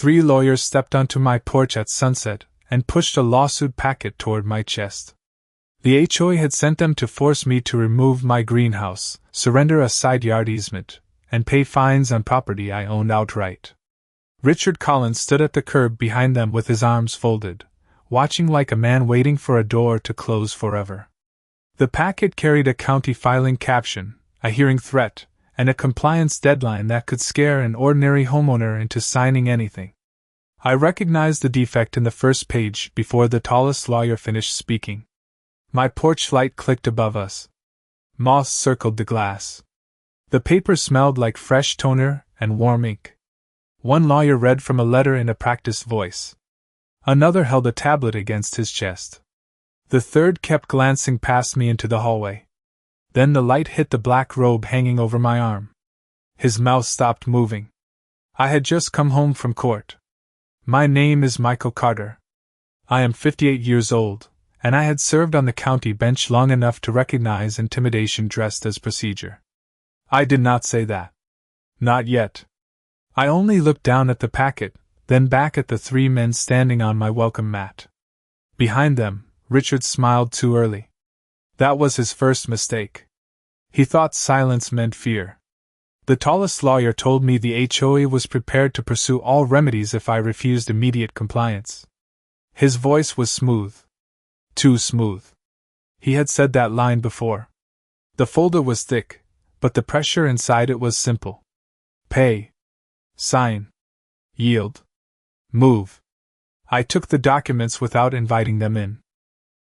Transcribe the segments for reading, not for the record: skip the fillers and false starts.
3 lawyers stepped onto my porch at sunset and pushed a lawsuit packet toward my chest. The HOA had sent them to force me to remove my greenhouse, surrender a side yard easement, and pay fines on property I owned outright. Richard Collins stood at the curb behind them with his arms folded, watching like a man waiting for a door to close forever. The packet carried a county filing caption, a hearing threat, and a compliance deadline that could scare an ordinary homeowner into signing anything. I recognized the defect in the first page before the tallest lawyer finished speaking. My porch light clicked above us. Moths circled the glass. The paper smelled like fresh toner and warm ink. One lawyer read from a letter in a practiced voice. Another held a tablet against his chest. The third kept glancing past me into the hallway. Then the light hit the black robe hanging over my arm. His mouth stopped moving. I had just come home from court. My name is Michael Carter. I am 58 years old, and I had served on the county bench long enough to recognize intimidation dressed as procedure. I did not say that. Not yet. I only looked down at the packet, then back at the 3 men standing on my welcome mat. Behind them, Richard smiled too early. That was his first mistake. He thought silence meant fear. The tallest lawyer told me the HOA was prepared to pursue all remedies if I refused immediate compliance. His voice was smooth. Too smooth. He had said that line before. The folder was thick, but the pressure inside it was simple. Pay. Sign. Yield. Move. I took the documents without inviting them in.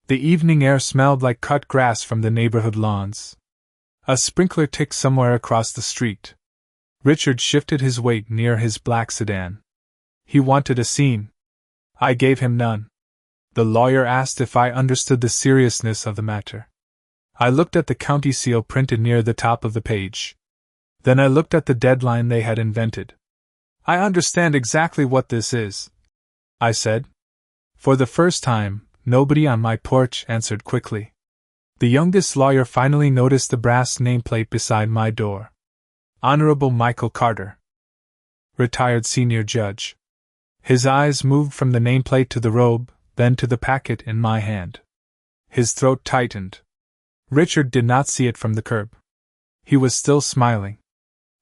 The evening air smelled like cut grass from the neighborhood lawns. A sprinkler ticked somewhere across the street. Richard shifted his weight near his black sedan. He wanted a scene. I gave him none. The lawyer asked if I understood the seriousness of the matter. I looked at the county seal printed near the top of the page. Then I looked at the deadline they had invented. I understand exactly what this is, I said. For the first time, nobody on my porch answered quickly. The youngest lawyer finally noticed the brass nameplate beside my door. Honorable Michael Carter. Retired senior judge. His eyes moved from the nameplate to the robe, then to the packet in my hand. His throat tightened. Richard did not see it from the curb. He was still smiling.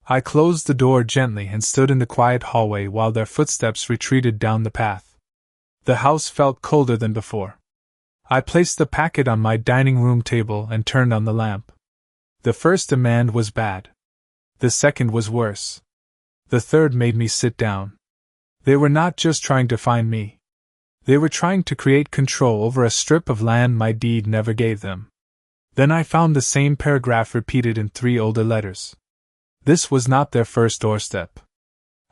I closed the door gently and stood in the quiet hallway while their footsteps retreated down the path. The house felt colder than before. I placed the packet on my dining room table and turned on the lamp. The first demand was bad. The second was worse. The third made me sit down. They were not just trying to find me. They were trying to create control over a strip of land my deed never gave them. Then I found the same paragraph repeated in 3 older letters. This was not their first doorstep.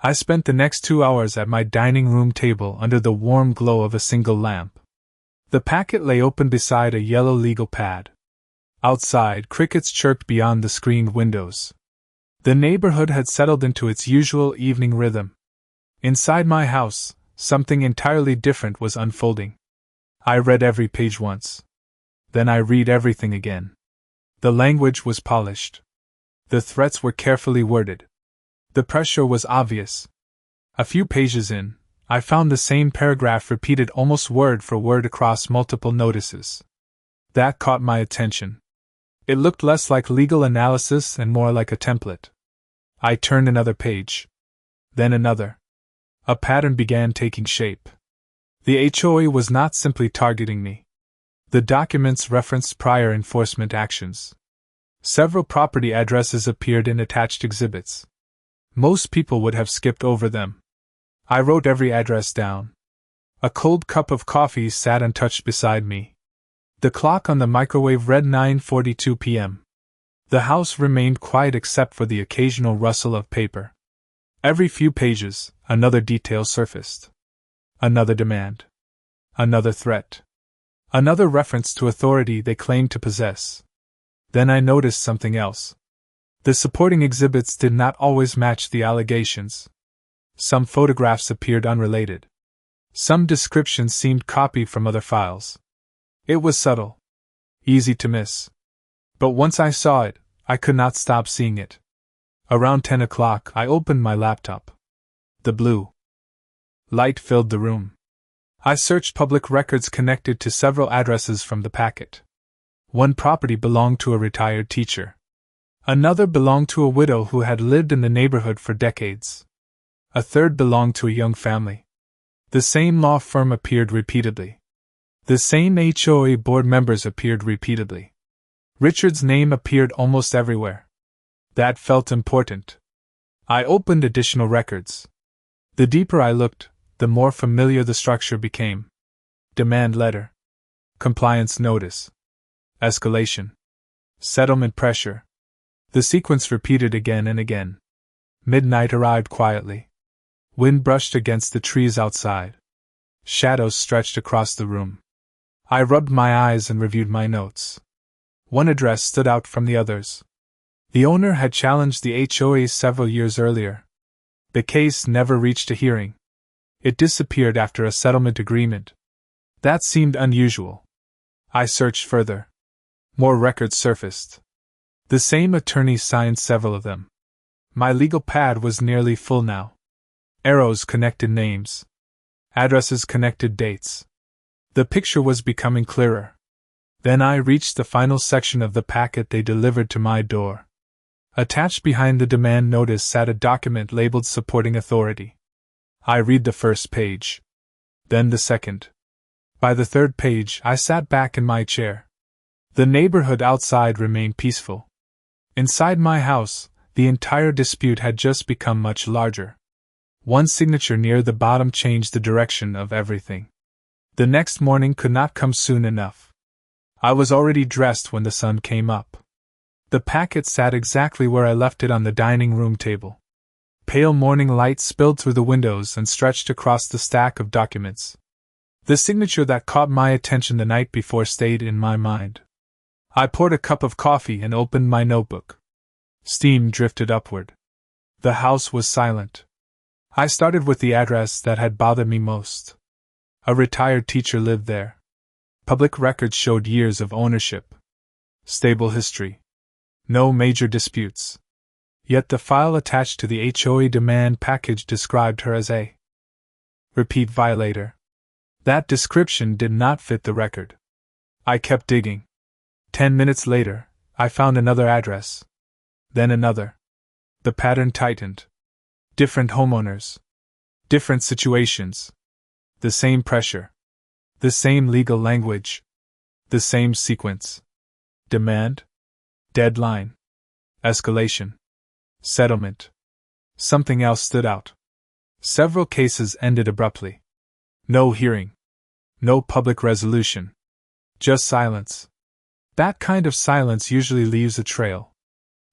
I spent the next 2 hours at my dining room table under the warm glow of a single lamp. The packet lay open beside a yellow legal pad. Outside, crickets chirped beyond the screened windows. The neighborhood had settled into its usual evening rhythm. Inside my house, something entirely different was unfolding. I read every page once. Then I read everything again. The language was polished. The threats were carefully worded. The pressure was obvious. A few pages in, I found the same paragraph repeated almost word for word across multiple notices. That caught my attention. It looked less like legal analysis and more like a template. I turned another page. Then another. A pattern began taking shape. The HOA was not simply targeting me. The documents referenced prior enforcement actions. Several property addresses appeared in attached exhibits. Most people would have skipped over them. I wrote every address down. A cold cup of coffee sat untouched beside me. The clock on the microwave read 9:42 p.m. The house remained quiet except for the occasional rustle of paper. Every few pages, another detail surfaced. Another demand. Another threat. Another reference to authority they claimed to possess. Then I noticed something else. The supporting exhibits did not always match the allegations. Some photographs appeared unrelated. Some descriptions seemed copied from other files. It was subtle. Easy to miss. But once I saw it, I could not stop seeing it. Around 10 o'clock, I opened my laptop. The blue Light filled the room. I searched public records connected to several addresses from the packet. One property belonged to a retired teacher. Another belonged to a widow who had lived in the neighborhood for decades. A third belonged to a young family. The same law firm appeared repeatedly. The same HOA board members appeared repeatedly. Richard's name appeared almost everywhere. That felt important. I opened additional records. The deeper I looked, the more familiar the structure became. Demand letter. Compliance notice. Escalation. Settlement pressure. The sequence repeated again and again. Midnight arrived quietly. Wind brushed against the trees outside. Shadows stretched across the room. I rubbed my eyes and reviewed my notes. One address stood out from the others. The owner had challenged the HOA several years earlier. The case never reached a hearing. It disappeared after a settlement agreement. That seemed unusual. I searched further. More records surfaced. The same attorney signed several of them. My legal pad was nearly full now. Arrows connected names. Addresses connected dates. The picture was becoming clearer. Then I reached the final section of the packet they delivered to my door. Attached behind the demand notice sat a document labeled Supporting Authority. I read the first page. Then the second. By the third page, I sat back in my chair. The neighborhood outside remained peaceful. Inside my house, the entire dispute had just become much larger. One signature near the bottom changed the direction of everything. The next morning could not come soon enough. I was already dressed when the sun came up. The packet sat exactly where I left it on the dining room table. Pale morning light spilled through the windows and stretched across the stack of documents. The signature that caught my attention the night before stayed in my mind. I poured a cup of coffee and opened my notebook. Steam drifted upward. The house was silent. I started with the address that had bothered me most. A retired teacher lived there. Public records showed years of ownership. Stable history. No major disputes. Yet the file attached to the HOA demand package described her as a repeat violator. That description did not fit the record. I kept digging. 10 minutes later, I found another address. Then another. The pattern tightened. Different homeowners. Different situations. The same pressure. The same legal language. The same sequence. Demand. Deadline. Escalation. Settlement. Something else stood out. Several cases ended abruptly. No hearing. No public resolution. Just silence. That kind of silence usually leaves a trail.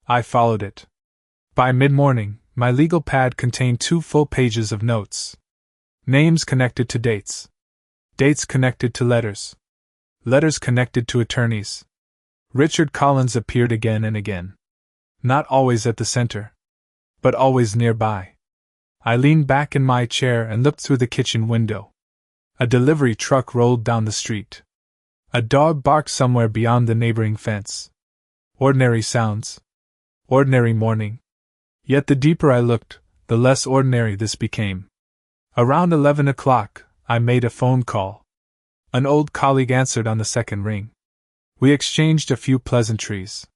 I followed it. By mid-morning, my legal pad contained 2 full pages of notes. Names connected to dates. Dates connected to letters. Letters connected to attorneys. Richard Collins appeared again and again. Not always at the center, but always nearby. I leaned back in my chair and looked through the kitchen window. A delivery truck rolled down the street. A dog barked somewhere beyond the neighboring fence. Ordinary sounds. Ordinary morning. Yet the deeper I looked, the less ordinary this became. Around 11 o'clock, I made a phone call. An old colleague answered on the second ring. We exchanged a few pleasantries.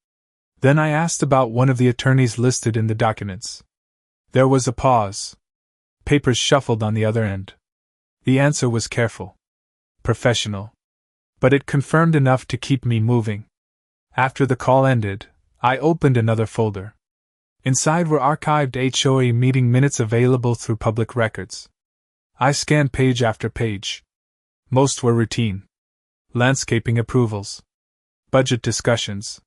Then I asked about one of the attorneys listed in the documents. There was a pause. Papers shuffled on the other end. The answer was careful. Professional. But it confirmed enough to keep me moving. After the call ended, I opened another folder. Inside were archived HOA meeting minutes available through public records. I scanned page after page. Most were routine. Landscaping approvals. Budget discussions.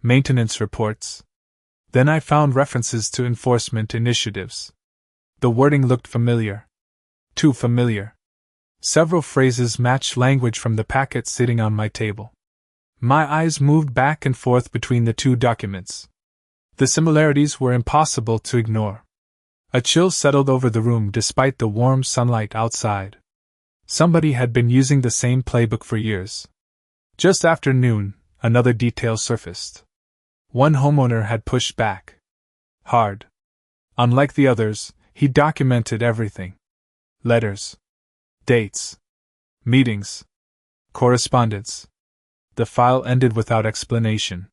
Maintenance reports. Then I found references to enforcement initiatives. The wording looked familiar. Too familiar. Several phrases matched language from the packet sitting on my table. My eyes moved back and forth between the 2 documents. The similarities were impossible to ignore. A chill settled over the room despite the warm sunlight outside. Somebody had been using the same playbook for years. Just after noon, another detail surfaced. One homeowner had pushed back. Hard. Unlike the others, he documented everything. letters, dates, meetings, correspondence. The file ended without explanation.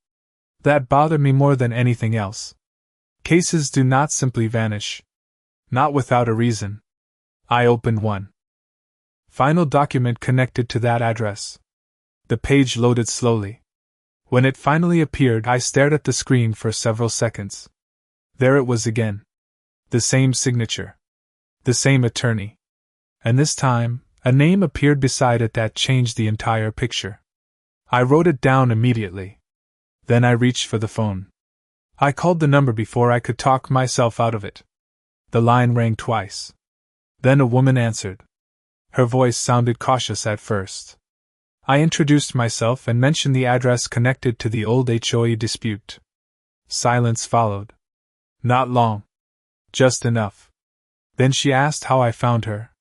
That bothered me more than anything else. Cases do not simply vanish. Not without a reason. I opened one. Final document connected to that address. The page loaded slowly. When it finally appeared, I stared at the screen for several seconds. There it was again. The same signature. The same attorney. And this time, a name appeared beside it that changed the entire picture. I wrote it down immediately. Then I reached for the phone. I called the number before I could talk myself out of it. The line rang twice. Then a woman answered. Her voice sounded cautious at first. I introduced myself and mentioned the address connected to the old HOA dispute. Silence followed. Not long. Just enough. Then she asked how I found her.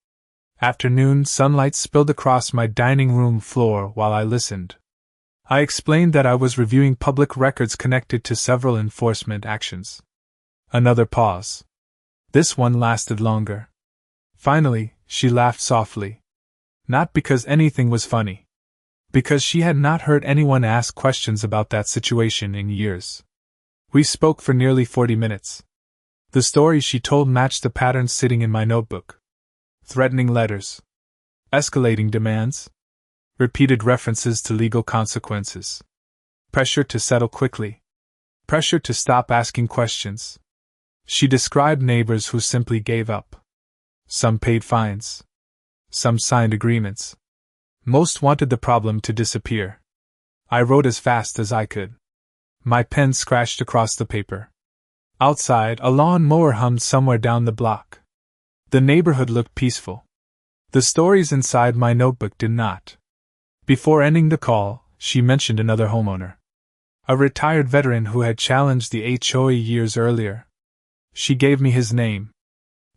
Afternoon sunlight spilled across my dining room floor while I listened. I explained that I was reviewing public records connected to several enforcement actions. Another pause. This one lasted longer. Finally, she laughed softly. Not because anything was funny. Because she had not heard anyone ask questions about that situation in years. We spoke for nearly 40 minutes. The story she told matched the patterns sitting in my notebook. Threatening letters. Escalating demands. Repeated references to legal consequences. Pressure to settle quickly. Pressure to stop asking questions. She described neighbors who simply gave up. Some paid fines. Some signed agreements. Most wanted the problem to disappear. I wrote as fast as I could. My pen scratched across the paper. Outside, a lawn mower hummed somewhere down the block. The neighborhood looked peaceful. The stories inside my notebook did not. Before ending the call, she mentioned another homeowner. A retired veteran who had challenged the HOA years earlier. She gave me his name.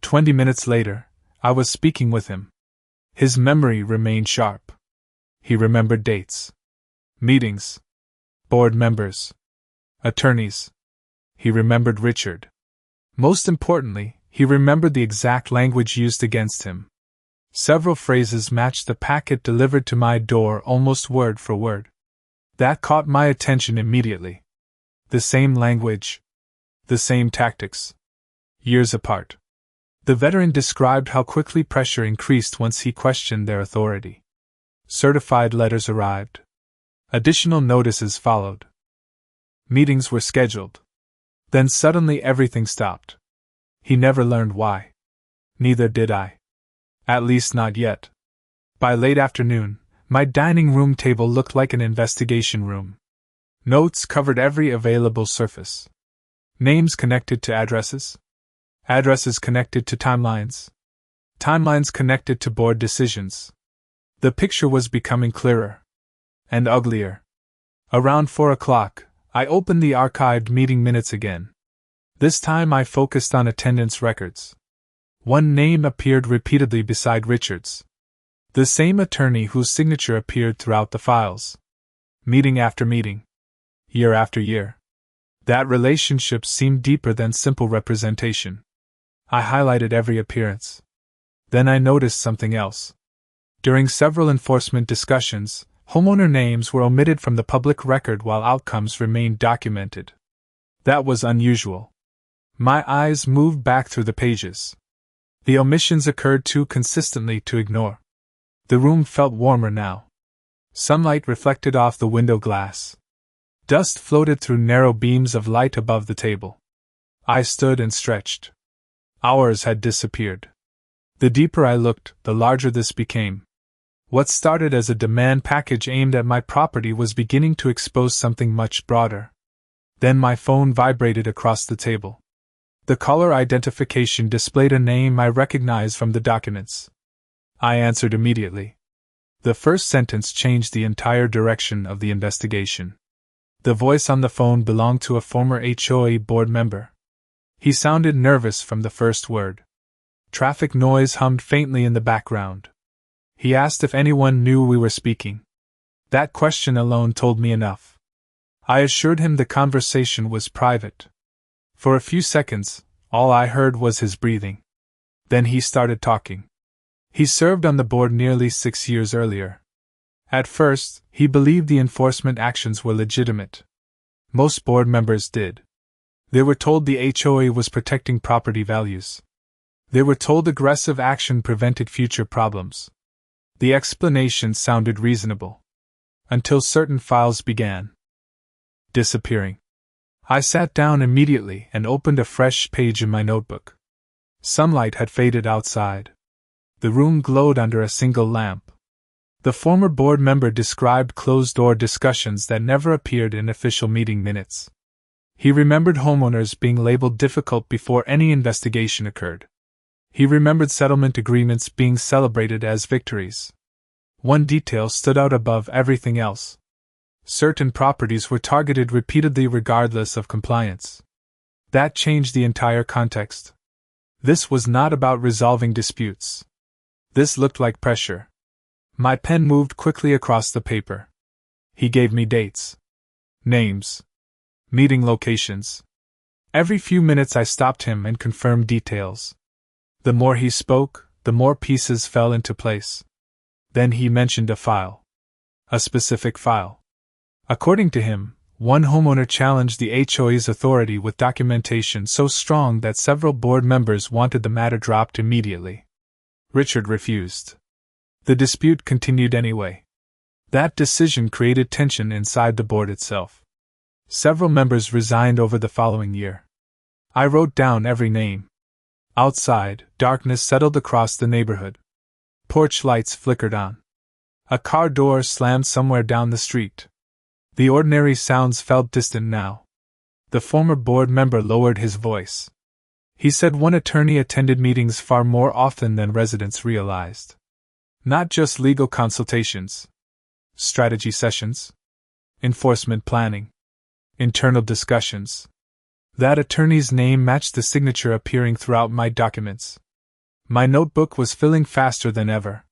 20 minutes later, I was speaking with him. His memory remained sharp. He remembered dates. Meetings. Board members. Attorneys. He remembered Richard. Most importantly, he remembered the exact language used against him. Several phrases matched the packet delivered to my door almost word for word. That caught my attention immediately. The same language. The same tactics. Years apart. The veteran described how quickly pressure increased once he questioned their authority. Certified letters arrived. Additional notices followed. Meetings were scheduled. Then suddenly everything stopped. He never learned why. Neither did I. At least not yet. By late afternoon, my dining room table looked like an investigation room. Notes covered every available surface. Names connected to addresses. Addresses connected to timelines. Timelines connected to board decisions. The picture was becoming clearer. And uglier. Around 4 o'clock, I opened the archived meeting minutes again. This time I focused on attendance records. One name appeared repeatedly beside Richard's. The same attorney whose signature appeared throughout the files. Meeting after meeting. Year after year. That relationship seemed deeper than simple representation. I highlighted every appearance. Then I noticed something else. During several enforcement discussions, homeowner names were omitted from the public record while outcomes remained documented. That was unusual. My eyes moved back through the pages. The omissions occurred too consistently to ignore. The room felt warmer now. Sunlight reflected off the window glass. Dust floated through narrow beams of light above the table. I stood and stretched. Hours had disappeared. The deeper I looked, the larger this became. What started as a demand package aimed at my property was beginning to expose something much broader. Then my phone vibrated across the table. The caller identification displayed a name I recognized from the documents. I answered immediately. The first sentence changed the entire direction of the investigation. The voice on the phone belonged to a former HOA board member. He sounded nervous from the first word. Traffic noise hummed faintly in the background. He asked if anyone knew we were speaking. That question alone told me enough. I assured him the conversation was private. For a few seconds, all I heard was his breathing. Then he started talking. He served on the board nearly 6 years earlier. At first, he believed the enforcement actions were legitimate. Most board members did. They were told the HOA was protecting property values. They were told aggressive action prevented future problems. The explanation sounded reasonable. Until certain files began disappearing. I sat down immediately and opened a fresh page in my notebook. Sunlight had faded outside. The room glowed under a single lamp. The former board member described closed-door discussions that never appeared in official meeting minutes. He remembered homeowners being labeled difficult before any investigation occurred. He remembered settlement agreements being celebrated as victories. One detail stood out above everything else. Certain properties were targeted repeatedly regardless of compliance. That changed the entire context. This was not about resolving disputes. This looked like pressure. My pen moved quickly across the paper. He gave me dates, names, meeting locations. Every few minutes I stopped him and confirmed details. The more he spoke, the more pieces fell into place. Then he mentioned a file. A specific file. According to him, one homeowner challenged the HOA's authority with documentation so strong that several board members wanted the matter dropped immediately. Richard refused. The dispute continued anyway. That decision created tension inside the board itself. Several members resigned over the following year. I wrote down every name. Outside, darkness settled across the neighborhood. Porch lights flickered on. A car door slammed somewhere down the street. The ordinary sounds felt distant now. The former board member lowered his voice. He said one attorney attended meetings far more often than residents realized. Not just legal consultations. Strategy sessions. Enforcement planning. Internal discussions. That attorney's name matched the signature appearing throughout my documents. My notebook was filling faster than ever.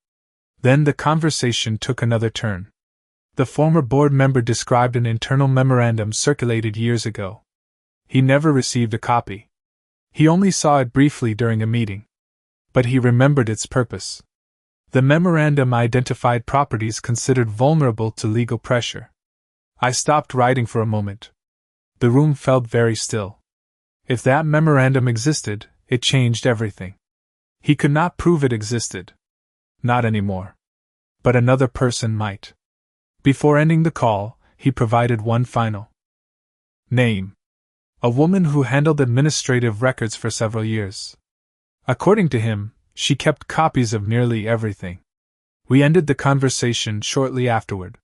Then the conversation took another turn. The former board member described an internal memorandum circulated years ago. He never received a copy. He only saw it briefly during a meeting. But he remembered its purpose. The memorandum identified properties considered vulnerable to legal pressure. I stopped writing for a moment. The room felt very still. If that memorandum existed, it changed everything. He could not prove it existed. Not anymore. But another person might. Before ending the call, he provided one final name. A woman who handled administrative records for several years. According to him, she kept copies of nearly everything. We ended the conversation shortly afterward.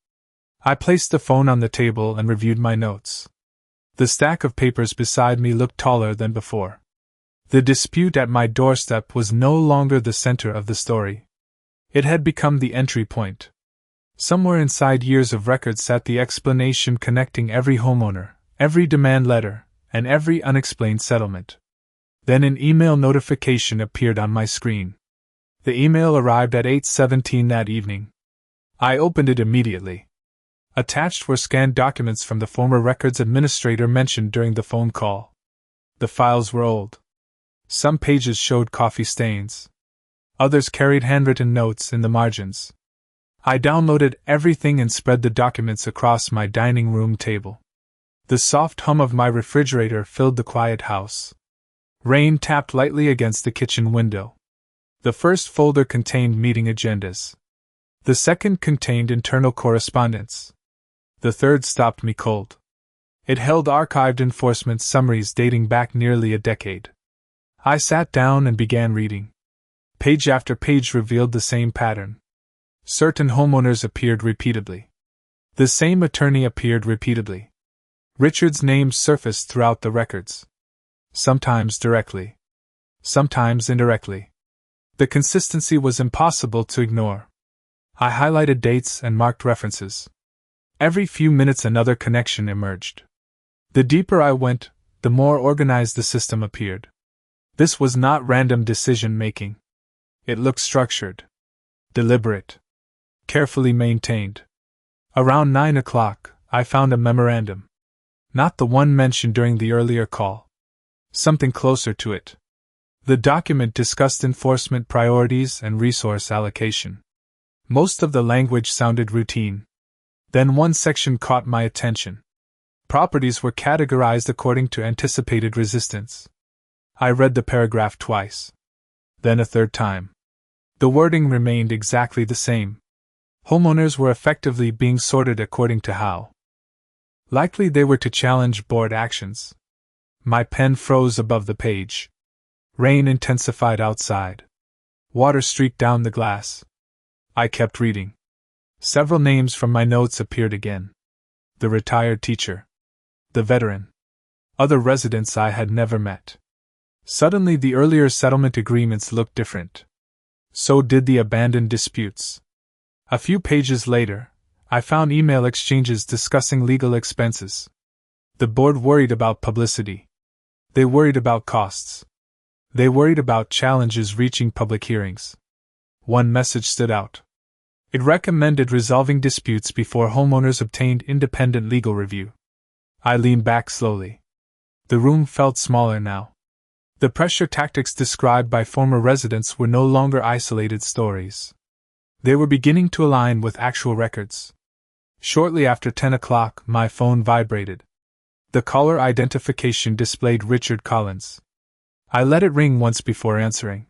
I placed the phone on the table and reviewed my notes. The stack of papers beside me looked taller than before. The dispute at my doorstep was no longer the center of the story. It had become the entry point. Somewhere inside years of records sat the explanation connecting every homeowner, every demand letter, and every unexplained settlement. Then an email notification appeared on my screen. The email arrived at 8:17 that evening. I opened it immediately. Attached were scanned documents from the former records administrator mentioned during the phone call. The files were old. Some pages showed coffee stains. Others carried handwritten notes in the margins. I downloaded everything and spread the documents across my dining room table. The soft hum of my refrigerator filled the quiet house. Rain tapped lightly against the kitchen window. The first folder contained meeting agendas. The second contained internal correspondence. The third stopped me cold. It held archived enforcement summaries dating back nearly a decade. I sat down and began reading. Page after page revealed the same pattern. Certain homeowners appeared repeatedly. The same attorney appeared repeatedly. Richard's name surfaced throughout the records. Sometimes directly. Sometimes indirectly. The consistency was impossible to ignore. I highlighted dates and marked references. Every few minutes another connection emerged. The deeper I went, the more organized the system appeared. This was not random decision-making. It looked structured. Deliberate. Carefully maintained. Around 9 o'clock, I found a memorandum. Not the one mentioned during the earlier call. Something closer to it. The document discussed enforcement priorities and resource allocation. Most of the language sounded routine. Then one section caught my attention. Properties were categorized according to anticipated resistance. I read the paragraph twice. Then a third time. The wording remained exactly the same. Homeowners were effectively being sorted according to how likely they were to challenge board actions. My pen froze above the page. Rain intensified outside. Water streaked down the glass. I kept reading. Several names from my notes appeared again. The retired teacher. The veteran. Other residents I had never met. Suddenly the earlier settlement agreements looked different. So did the abandoned disputes. A few pages later, I found email exchanges discussing legal expenses. The board worried about publicity. They worried about costs. They worried about challenges reaching public hearings. One message stood out. It recommended resolving disputes before homeowners obtained independent legal review. I leaned back slowly. The room felt smaller now. The pressure tactics described by former residents were no longer isolated stories. They were beginning to align with actual records. Shortly after 10 o'clock, my phone vibrated. The caller identification displayed Richard Collins. I let it ring once before answering.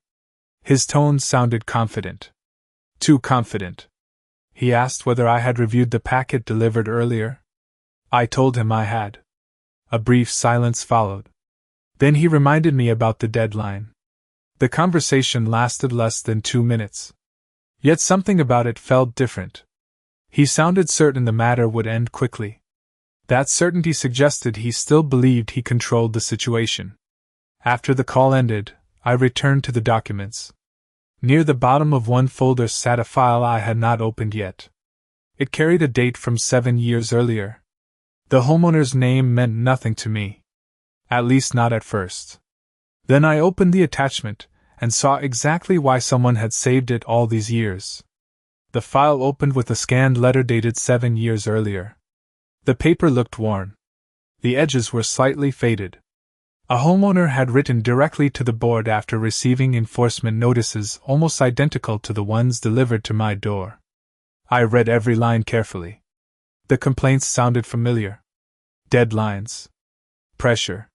His tone sounded confident. Too confident. He asked whether I had reviewed the packet delivered earlier. I told him I had. A brief silence followed. Then he reminded me about the deadline. The conversation lasted less than 2 minutes. Yet something about it felt different. He sounded certain the matter would end quickly. That certainty suggested he still believed he controlled the situation. After the call ended, I returned to the documents. Near the bottom of one folder sat a file I had not opened yet. It carried a date from 7 years earlier. The homeowner's name meant nothing to me. At least not at first. Then I opened the attachment, and saw exactly why someone had saved it all these years. The file opened with a scanned letter dated 7 years earlier. The paper looked worn. The edges were slightly faded. A homeowner had written directly to the board after receiving enforcement notices almost identical to the ones delivered to my door. I read every line carefully. The complaints sounded familiar. Deadlines. Pressure.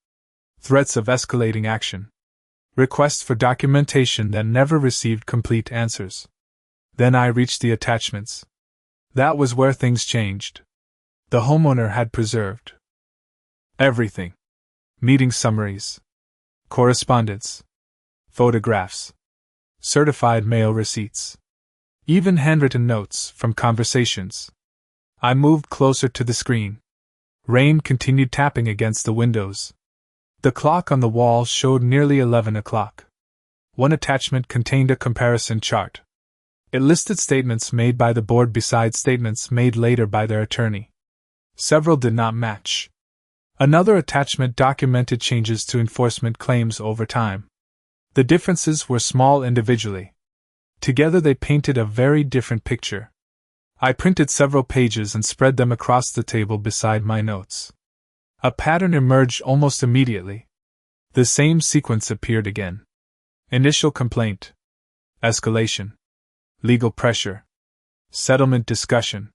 Threats of escalating action. Requests for documentation that never received complete answers. Then I reached the attachments. That was where things changed. The homeowner had preserved everything. Meeting summaries. Correspondence. Photographs. Certified mail receipts. Even handwritten notes from conversations. I moved closer to the screen. Rain continued tapping against the windows. The clock on the wall showed nearly 11 o'clock. One attachment contained a comparison chart. It listed statements made by the board beside statements made later by their attorney. Several did not match. Another attachment documented changes to enforcement claims over time. The differences were small individually. Together they painted a very different picture. I printed several pages and spread them across the table beside my notes. A pattern emerged almost immediately. The same sequence appeared again. Initial complaint. Escalation. Legal pressure. Settlement discussion.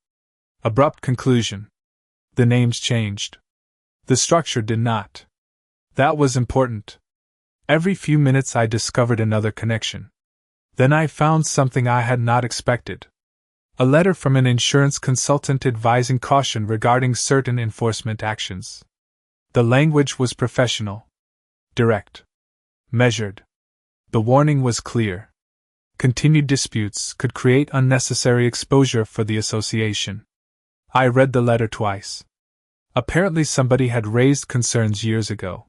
Abrupt conclusion. The names changed. The structure did not. That was important. Every few minutes I discovered another connection. Then I found something I had not expected. A letter from an insurance consultant advising caution regarding certain enforcement actions. The language was professional. Direct. Measured. The warning was clear. Continued disputes could create unnecessary exposure for the association. I read the letter twice. Apparently somebody had raised concerns years ago.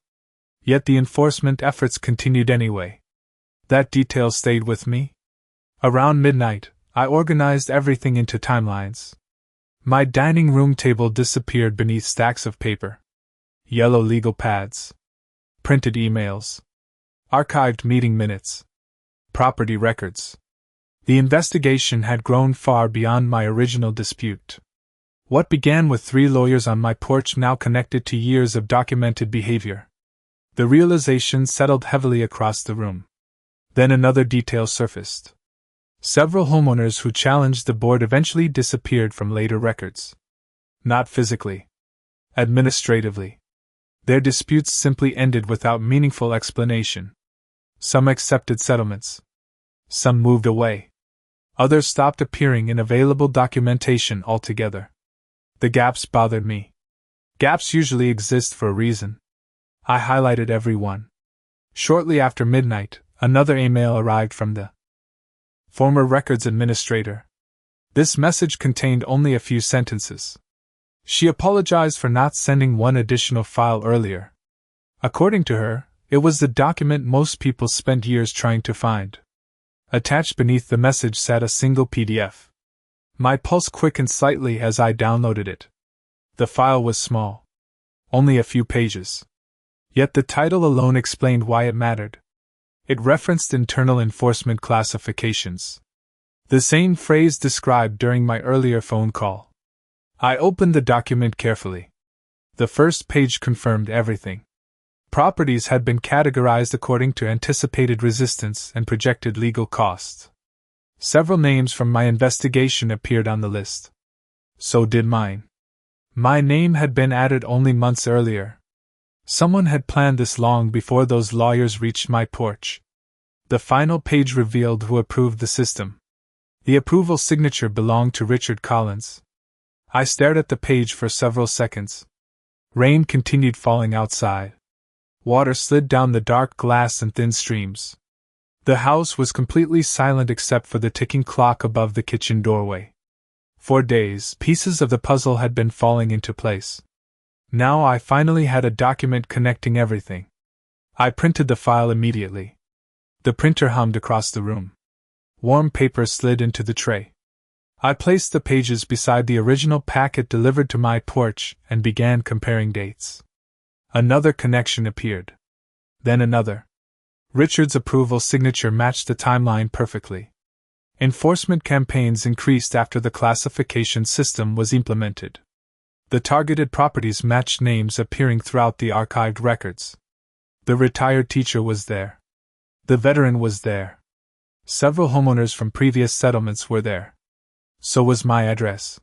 Yet the enforcement efforts continued anyway. That detail stayed with me. Around midnight, I organized everything into timelines. My dining room table disappeared beneath stacks of paper. Yellow legal pads. Printed emails. Archived meeting minutes. Property records. The investigation had grown far beyond my original dispute. What began with 3 lawyers on my porch now connected to years of documented behavior. The realization settled heavily across the room. Then another detail surfaced. Several homeowners who challenged the board eventually disappeared from later records. Not physically. Administratively. Their disputes simply ended without meaningful explanation. Some accepted settlements. Some moved away. Others stopped appearing in available documentation altogether. The gaps bothered me. Gaps usually exist for a reason. I highlighted every one. Shortly after midnight, another email arrived from the former records administrator. This message contained only a few sentences. She apologized for not sending one additional file earlier. According to her, it was the document most people spent years trying to find. Attached beneath the message sat a single PDF. My pulse quickened slightly as I downloaded it. The file was small. Only a few pages. Yet the title alone explained why it mattered. It referenced internal enforcement classifications. The same phrase described during my earlier phone call. I opened the document carefully. The first page confirmed everything. Properties had been categorized according to anticipated resistance and projected legal costs. Several names from my investigation appeared on the list. So did mine. My name had been added only months earlier. Someone had planned this long before those lawyers reached my porch. The final page revealed who approved the system. The approval signature belonged to Richard Collins. I stared at the page for several seconds. Rain continued falling outside. Water slid down the dark glass in thin streams. The house was completely silent except for the ticking clock above the kitchen doorway. For days, pieces of the puzzle had been falling into place. Now I finally had a document connecting everything. I printed the file immediately. The printer hummed across the room. Warm paper slid into the tray. I placed the pages beside the original packet delivered to my porch and began comparing dates. Another connection appeared. Then another. Richard's approval signature matched the timeline perfectly. Enforcement campaigns increased after the classification system was implemented. The targeted properties matched names appearing throughout the archived records. The retired teacher was there. The veteran was there. Several homeowners from previous settlements were there. So was my address.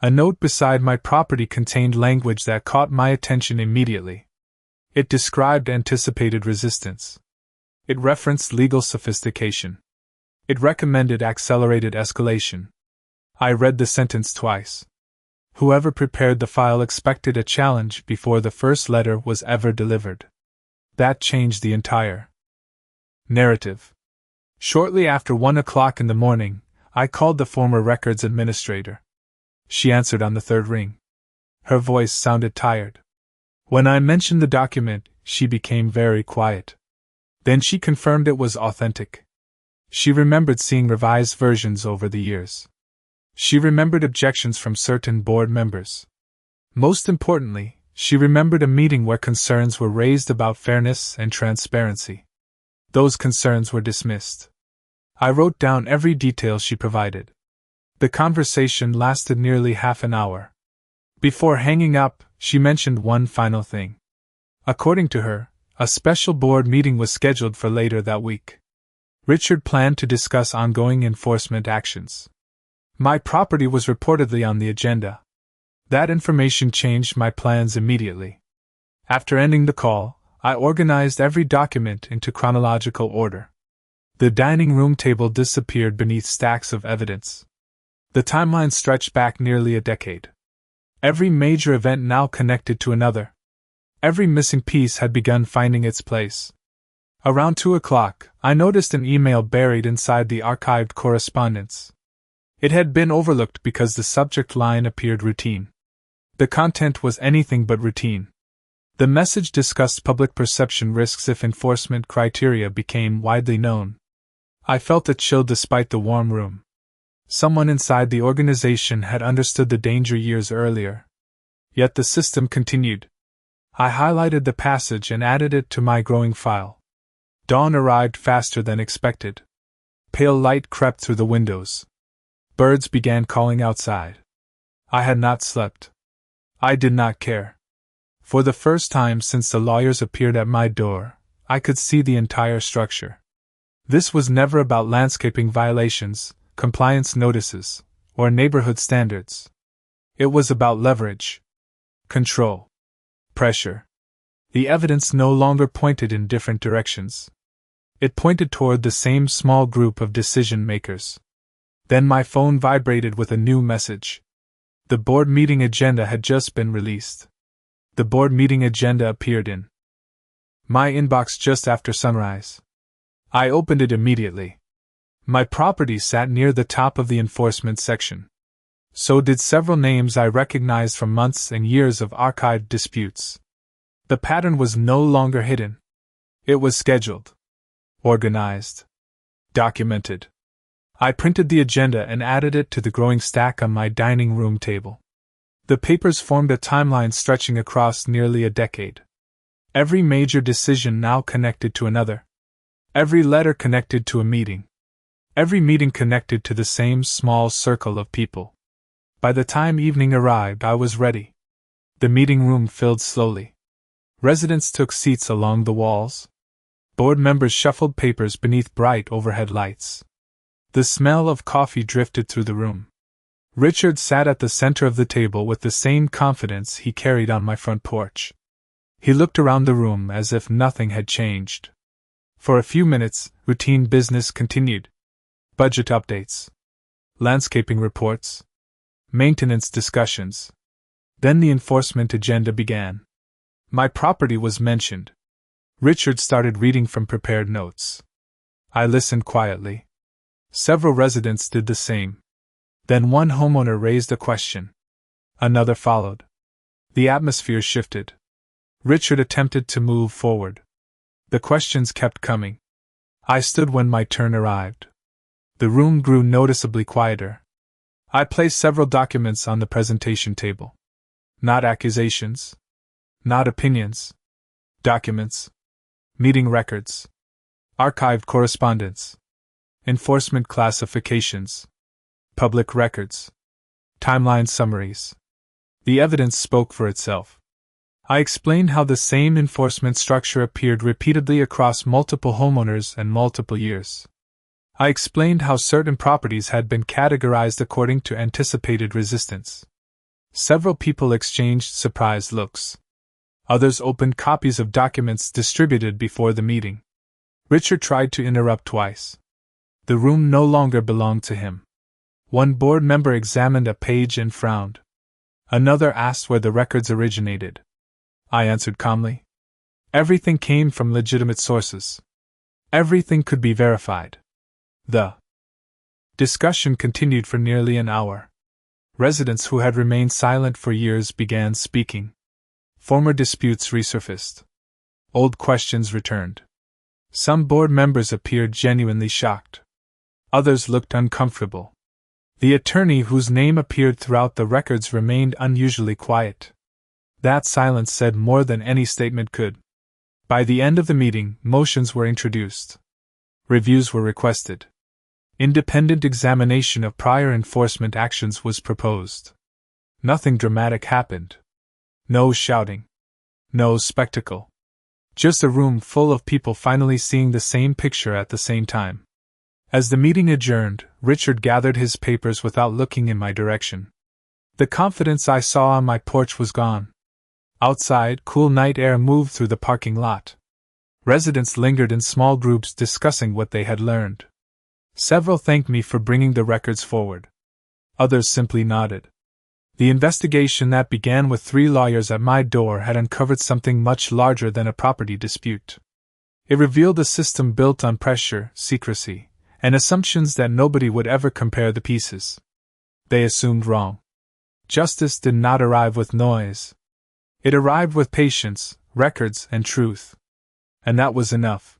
A note beside my property contained language that caught my attention immediately. It described anticipated resistance. It referenced legal sophistication. It recommended accelerated escalation. I read the sentence twice. Whoever prepared the file expected a challenge before the first letter was ever delivered. That changed the entire narrative. Shortly after 1 o'clock in the morning, I called the former records administrator. She answered on the third ring. Her voice sounded tired. When I mentioned the document, she became very quiet. Then she confirmed it was authentic. She remembered seeing revised versions over the years. She remembered objections from certain board members. Most importantly, she remembered a meeting where concerns were raised about fairness and transparency. Those concerns were dismissed. I wrote down every detail she provided. The conversation lasted nearly half an hour. Before hanging up, she mentioned one final thing. According to her, a special board meeting was scheduled for later that week. Richard planned to discuss ongoing enforcement actions. My property was reportedly on the agenda. That information changed my plans immediately. After ending the call, I organized every document into chronological order. The dining room table disappeared beneath stacks of evidence. The timeline stretched back nearly a decade. Every major event now connected to another. Every missing piece had begun finding its place. Around 2 o'clock, I noticed an email buried inside the archived correspondence. It had been overlooked because the subject line appeared routine. The content was anything but routine. The message discussed public perception risks if enforcement criteria became widely known. I felt a chill despite the warm room. Someone inside the organization had understood the danger years earlier. Yet the system continued. I highlighted the passage and added it to my growing file. Dawn arrived faster than expected. Pale light crept through the windows. Birds began calling outside. I had not slept. I did not care. For the first time since the lawyers appeared at my door, I could see the entire structure. This was never about landscaping violations, compliance notices, or neighborhood standards. It was about leverage, control, pressure. The evidence no longer pointed in different directions. It pointed toward the same small group of decision makers. Then my phone vibrated with a new message. The board meeting agenda had just been released. The board meeting agenda appeared in my inbox just after sunrise. I opened it immediately. My property sat near the top of the enforcement section. So did several names I recognized from months and years of archived disputes. The pattern was no longer hidden. It was scheduled, organized, documented. I printed the agenda and added it to the growing stack on my dining room table. The papers formed a timeline stretching across nearly a decade. Every major decision now connected to another. Every letter connected to a meeting. Every meeting connected to the same small circle of people. By the time evening arrived, I was ready. The meeting room filled slowly. Residents took seats along the walls. Board members shuffled papers beneath bright overhead lights. The smell of coffee drifted through the room. Richard sat at the center of the table with the same confidence he carried on my front porch. He looked around the room as if nothing had changed. For a few minutes, routine business continued. Budget updates, landscaping reports, maintenance discussions. Then the enforcement agenda began. My property was mentioned. Richard started reading from prepared notes. I listened quietly. Several residents did the same. Then one homeowner raised a question. Another followed. The atmosphere shifted. Richard attempted to move forward. The questions kept coming. I stood when my turn arrived. The room grew noticeably quieter. I placed several documents on the presentation table. Not accusations. Not opinions. Documents. Meeting records. Archived correspondence. Enforcement classifications. Public records. Timeline summaries. The evidence spoke for itself. I explained how the same enforcement structure appeared repeatedly across multiple homeowners and multiple years. I explained how certain properties had been categorized according to anticipated resistance. Several people exchanged surprised looks. Others opened copies of documents distributed before the meeting. Richard tried to interrupt twice. The room no longer belonged to him. One board member examined a page and frowned. Another asked where the records originated. I answered calmly. Everything came from legitimate sources. Everything could be verified. The discussion continued for nearly an hour. Residents who had remained silent for years began speaking. Former disputes resurfaced. Old questions returned. Some board members appeared genuinely shocked. Others looked uncomfortable. The attorney whose name appeared throughout the records remained unusually quiet. That silence said more than any statement could. By the end of the meeting, motions were introduced. Reviews were requested. Independent examination of prior enforcement actions was proposed. Nothing dramatic happened. No shouting. No spectacle. Just a room full of people finally seeing the same picture at the same time. As the meeting adjourned, Richard gathered his papers without looking in my direction. The confidence I saw on my porch was gone. Outside, cool night air moved through the parking lot. Residents lingered in small groups discussing what they had learned. Several thanked me for bringing the records forward. Others simply nodded. The investigation that began with 3 lawyers at my door had uncovered something much larger than a property dispute. It revealed a system built on pressure, secrecy, and assumptions that nobody would ever compare the pieces. They assumed wrong. Justice did not arrive with noise. It arrived with patience, records, and truth. And that was enough.